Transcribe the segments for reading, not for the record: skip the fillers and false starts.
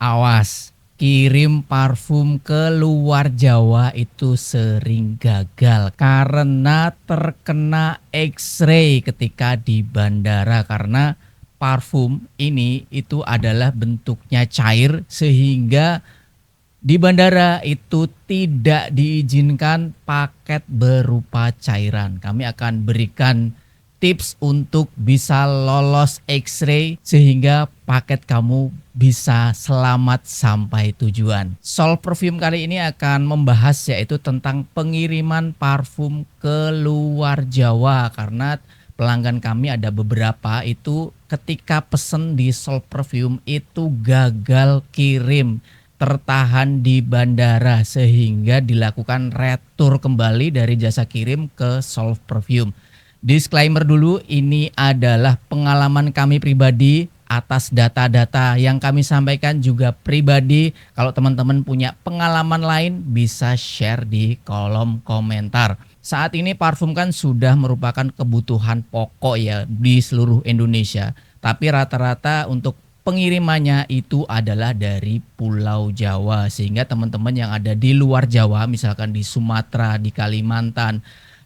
Awas, kirim parfum ke luar Jawa itu sering gagal karena terkena X-ray ketika di bandara karena parfum ini itu adalah bentuknya cair sehingga di bandara itu tidak diizinkan paket berupa cairan. Kami akan berikan tips untuk bisa lolos X-ray sehingga paket kamu bisa selamat sampai tujuan. Solve Perfume kali ini akan membahas yaitu tentang pengiriman parfum ke luar Jawa karena pelanggan kami ada beberapa itu ketika pesen di Solve Perfume itu gagal kirim, tertahan di bandara sehingga dilakukan retur kembali dari jasa kirim ke Solve Perfume. Disclaimer dulu, ini adalah pengalaman kami pribadi atas data-data yang kami sampaikan juga pribadi. Kalau teman-teman punya pengalaman lain bisa share di kolom komentar. Saat ini parfum kan sudah merupakan kebutuhan pokok ya di seluruh Indonesia. Tapi rata-rata untuk pengirimannya itu adalah dari Pulau Jawa. Sehingga teman-teman yang ada di luar Jawa, misalkan di Sumatera, di Kalimantan,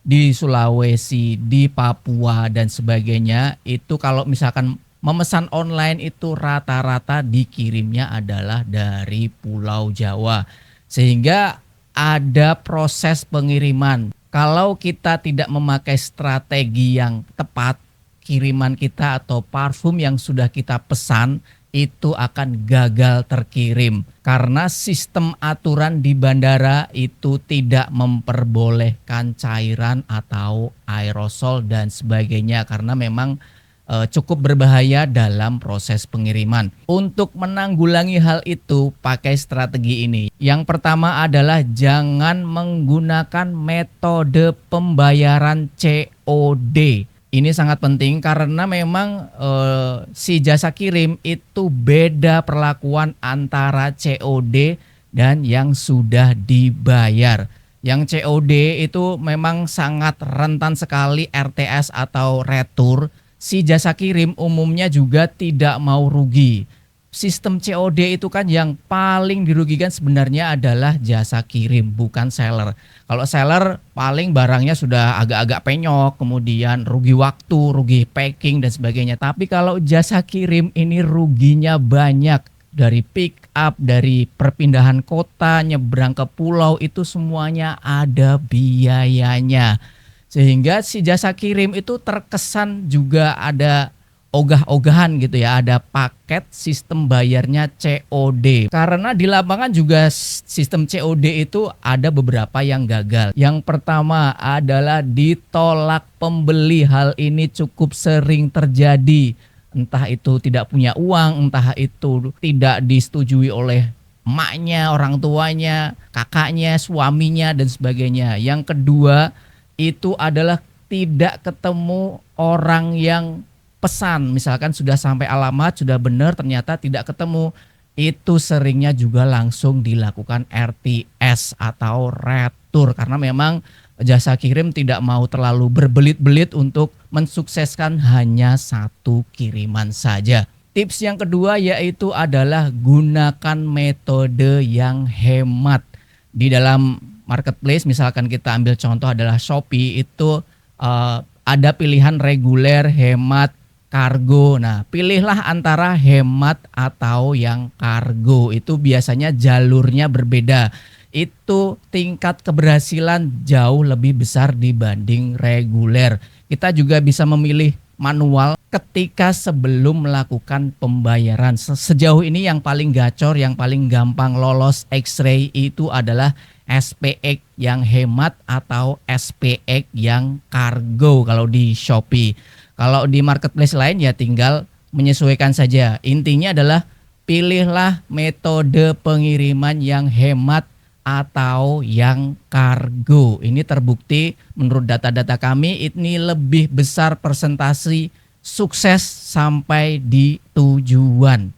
di Sulawesi, di Papua dan sebagainya, itu kalau misalkan memesan online itu rata-rata dikirimnya adalah dari Pulau Jawa. Sehingga ada proses pengiriman. Kalau kita tidak memakai strategi yang tepat, kiriman kita atau parfum yang sudah kita pesan itu akan gagal terkirim karena sistem aturan di bandara itu tidak memperbolehkan cairan atau aerosol dan sebagainya karena memang cukup berbahaya dalam proses pengiriman. Untuk menanggulangi hal itu pakai strategi ini. Yang pertama adalah jangan menggunakan metode pembayaran COD. Ini sangat penting karena memang si jasa kirim itu beda perlakuan antara COD dan yang sudah dibayar. Yang COD itu memang sangat rentan sekali RTS atau retur. Si jasa kirim umumnya juga tidak mau rugi. Sistem COD itu kan yang paling dirugikan sebenarnya adalah jasa kirim, bukan seller. Kalau seller paling barangnya sudah agak-agak penyok, kemudian rugi waktu, rugi packing dan sebagainya. Tapi kalau jasa kirim ini ruginya banyak. Dari pick up, dari perpindahan kota, nyebrang ke pulau itu semuanya ada biayanya. Sehingga si jasa kirim itu terkesan juga ada ogah-ogahan gitu ya, ada paket sistem bayarnya COD. Karena di lapangan juga sistem COD itu ada beberapa yang gagal. Yang pertama adalah ditolak pembeli. Hal ini cukup sering terjadi. Entah itu tidak punya uang, entah itu tidak disetujui oleh emaknya, orang tuanya, kakaknya, suaminya dan sebagainya. Yang kedua itu adalah tidak ketemu orang yang pesan, misalkan sudah sampai alamat, sudah benar ternyata tidak ketemu, itu seringnya juga langsung dilakukan RTS atau retur karena memang jasa kirim tidak mau terlalu berbelit-belit untuk mensukseskan hanya satu kiriman saja. Tips yang kedua yaitu adalah gunakan metode yang hemat. Di dalam marketplace misalkan kita ambil contoh adalah Shopee itu ada pilihan reguler, hemat, kargo. Nah, pilihlah antara hemat atau yang kargo. Itu biasanya jalurnya berbeda. Itu tingkat keberhasilan jauh lebih besar dibanding reguler. Kita juga bisa memilih manual ketika sebelum melakukan pembayaran. Sejauh ini yang paling gacor, yang paling gampang lolos X-ray itu adalah SPX yang hemat atau SPX yang kargo kalau di Shopee. Kalau di marketplace lain ya tinggal menyesuaikan saja. Intinya adalah pilihlah metode pengiriman yang hemat atau yang kargo. Ini terbukti menurut data-data kami ini lebih besar persentase sukses sampai di tujuan.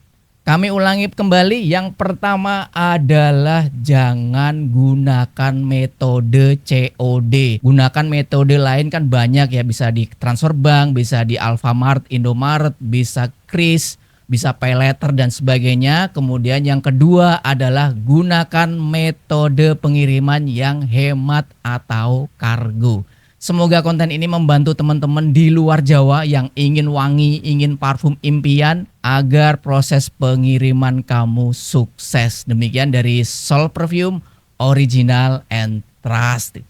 Kami ulangi kembali, yang pertama adalah jangan gunakan metode COD. Gunakan metode lain kan banyak ya, bisa di transfer bank, bisa di Alfamart, Indomaret, bisa Kris, bisa pay later dan sebagainya. Kemudian yang kedua adalah gunakan metode pengiriman yang hemat atau kargo. Semoga konten ini membantu teman-teman di luar Jawa yang ingin wangi, ingin parfum impian agar proses pengiriman kamu sukses. Demikian dari Soul Perfume Original and Trust.